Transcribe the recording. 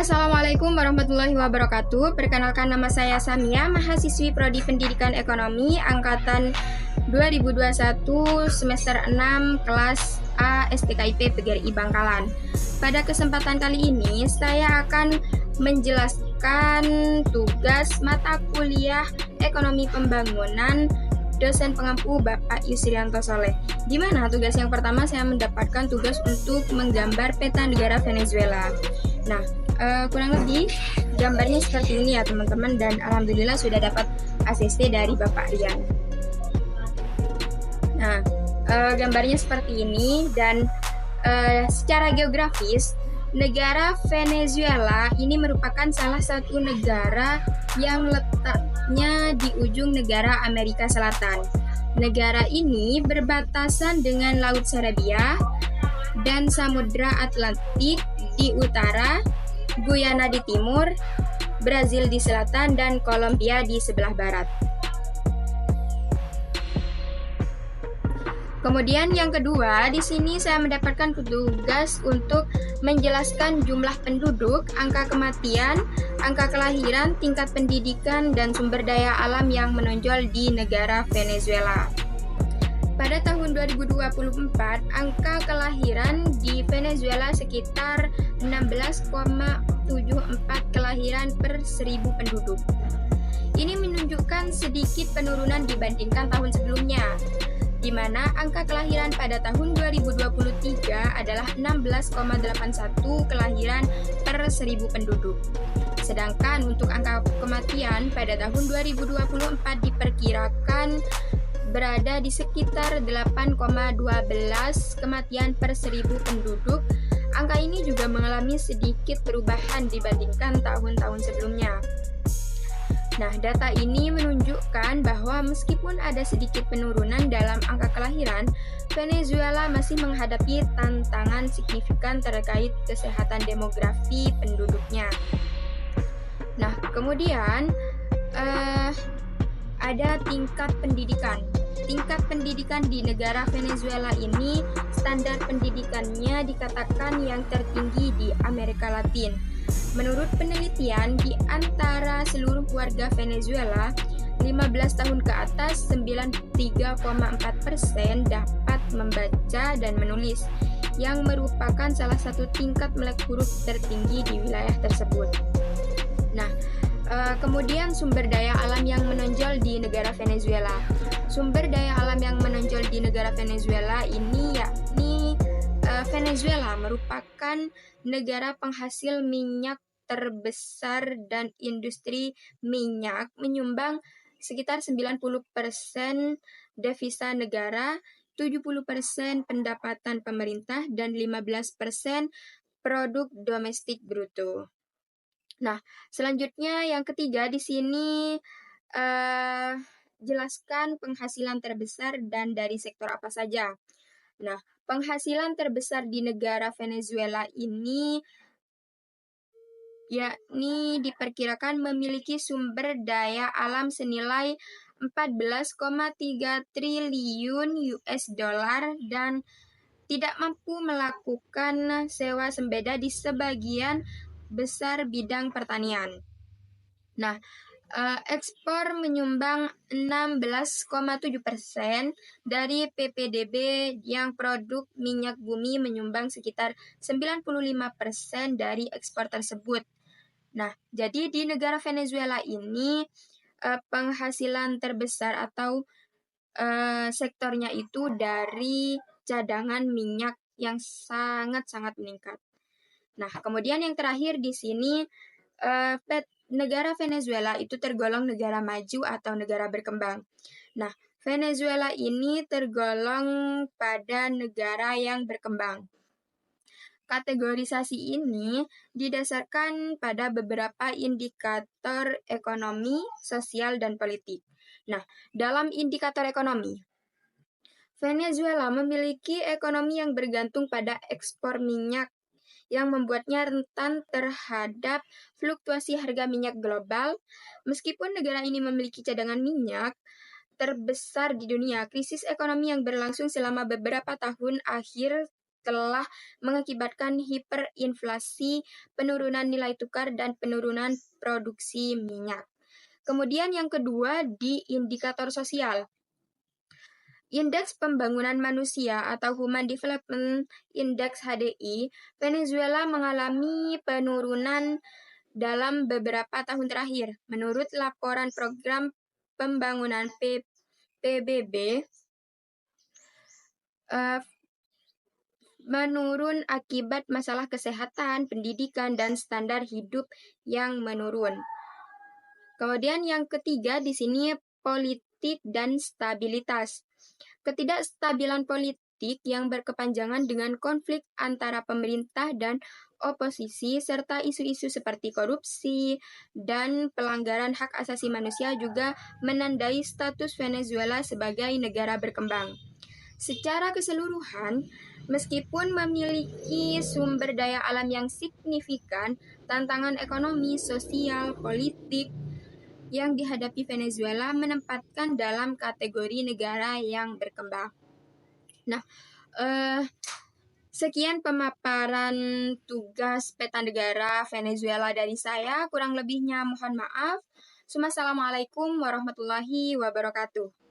Assalamualaikum warahmatullahi wabarakatuh. Perkenalkan, nama saya Samia, mahasiswi Prodi Pendidikan Ekonomi angkatan 2021 semester 6 kelas A STKIP PGRI Bangkalan. Pada kesempatan kali ini saya akan menjelaskan tugas mata kuliah Ekonomi Pembangunan dosen pengampu Bapak Yusrianto Soleh. Di mana tugas yang pertama saya mendapatkan tugas untuk menggambar peta negara Venezuela. Nah, kurang lebih gambarnya seperti ini ya teman-teman, dan alhamdulillah sudah dapat ACC dari Bapak Rian. Nah, gambarnya seperti ini, dan secara geografis negara Venezuela ini merupakan salah satu negara yang letaknya di ujung negara Amerika Selatan. Negara ini berbatasan dengan Laut Serbia dan Samudra Atlantik di utara, Guyana di timur, Brazil di selatan, dan Kolombia di sebelah barat. Kemudian yang kedua, di sini saya mendapatkan tugas untuk menjelaskan jumlah penduduk, angka kematian, angka kelahiran, tingkat pendidikan, dan sumber daya alam yang menonjol di negara Venezuela. Pada tahun 2024, angka kelahiran di Venezuela sekitar 16,74 kelahiran per 1000 penduduk. Ini menunjukkan sedikit penurunan dibandingkan tahun sebelumnya, di mana angka kelahiran pada tahun 2023 adalah 16,81 kelahiran per 1000 penduduk. Sedangkan untuk angka kematian pada tahun 2024 diperkirakan berada di sekitar 8,12 kematian per 1000 penduduk. Angka ini juga mengalami sedikit perubahan dibandingkan tahun-tahun sebelumnya. Nah, data ini menunjukkan bahwa meskipun ada sedikit penurunan dalam angka kelahiran, Venezuela masih menghadapi tantangan signifikan terkait kesehatan demografi penduduknya. Nah, kemudian ada tingkat pendidikan. Tingkat pendidikan di negara Venezuela ini, standar pendidikannya dikatakan yang tertinggi di Amerika Latin. Menurut penelitian, di antara seluruh warga Venezuela, 15 tahun ke atas, 93,4% dapat membaca dan menulis, yang merupakan salah satu tingkat melek huruf tertinggi di wilayah tersebut. Nah, kemudian sumber daya alam yang menonjol di negara Venezuela. Sumber daya alam yang menonjol di negara Venezuela ini yakni Venezuela merupakan negara penghasil minyak terbesar dan industri minyak menyumbang sekitar 90% devisa negara, 70% pendapatan pemerintah, dan 15% produk domestik bruto. Nah, selanjutnya yang ketiga di sini jelaskan penghasilan terbesar dan dari sektor apa saja. Nah, penghasilan terbesar di negara Venezuela ini yakni diperkirakan memiliki sumber daya alam senilai 14,3 triliun US dollar dan tidak mampu melakukan sewa sembada di sebagian besar bidang pertanian. Nah, ekspor menyumbang 16,7% dari PPDB, yang produk minyak bumi menyumbang sekitar 95% dari ekspor tersebut. Nah, jadi di negara Venezuela ini penghasilan terbesar atau sektornya itu dari cadangan minyak yang sangat-sangat meningkat. Nah, kemudian yang terakhir di sini negara Venezuela itu tergolong negara maju atau negara berkembang. Nah, Venezuela ini tergolong pada negara yang berkembang. Kategorisasi ini didasarkan pada beberapa indikator ekonomi, sosial, dan politik. Nah, dalam indikator ekonomi, Venezuela memiliki ekonomi yang bergantung pada ekspor minyak, yang membuatnya rentan terhadap fluktuasi harga minyak global. Meskipun negara ini memiliki cadangan minyak terbesar di dunia, krisis ekonomi yang berlangsung selama beberapa tahun akhir telah mengakibatkan hiperinflasi, penurunan nilai tukar, dan penurunan produksi minyak. Kemudian yang kedua di indikator sosial. Indeks Pembangunan Manusia atau Human Development Index HDI, Venezuela mengalami penurunan dalam beberapa tahun terakhir. Menurut laporan program pembangunan PBB, menurun akibat masalah kesehatan, pendidikan, dan standar hidup yang menurun. Kemudian yang ketiga di sini politik dan stabilitas. Ketidakstabilan politik yang berkepanjangan dengan konflik antara pemerintah dan oposisi serta isu-isu seperti korupsi dan pelanggaran hak asasi manusia juga menandai status Venezuela sebagai negara berkembang. Secara keseluruhan, meskipun memiliki sumber daya alam yang signifikan, tantangan ekonomi, sosial, politik yang dihadapi Venezuela menempatkan dalam kategori negara yang berkembang. Nah, sekian pemaparan tugas peta negara Venezuela dari saya. Kurang lebihnya mohon maaf. Assalamualaikum warahmatullahi wabarakatuh.